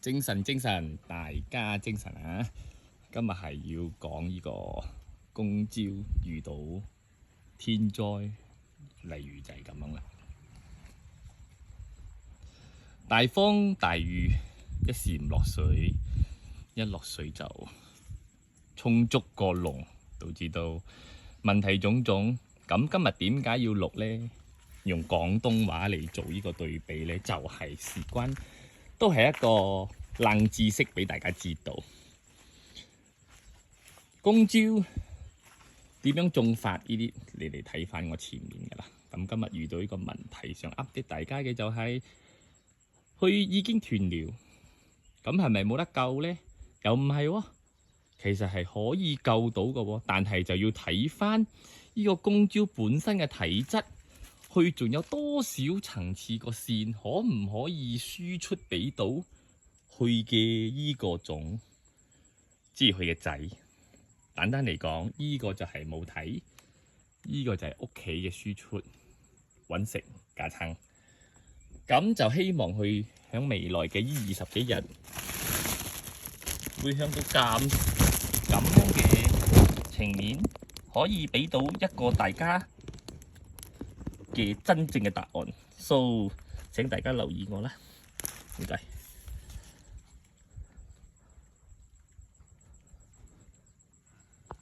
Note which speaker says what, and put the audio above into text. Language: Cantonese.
Speaker 1: 精神，大家精神啊！今日係要講呢個公招遇到天災，例如就係咁樣啦。大風大雨，一時唔落水，一落水就沖足個籠，導致到問題種種。咁今日點解要錄呢？用廣東話嚟做呢個對比呢，就係事關都係一個冷知識俾大家知道。公招點樣種法呢啲，你哋睇翻我前面噶啦。咁今日遇到呢個問題，想 update 大家嘅就係佢已經斷了，咁係咪冇得救呢？又唔係喎，其實係可以救到嘅喎，但係就要睇翻呢個公招本身嘅體質，佢仲有多少層次個線，可唔可以輸出俾到佢嘅依個種，即係佢嘅仔。簡單嚟講，依個就係母體，依個就係屋企嘅輸出，揾食架撐。咁就希望佢喺未來嘅呢20幾日，會向到咁樣嘅情面，可以俾到一個大家嘅真正嘅答案。So，請大家留意我啦，唔該。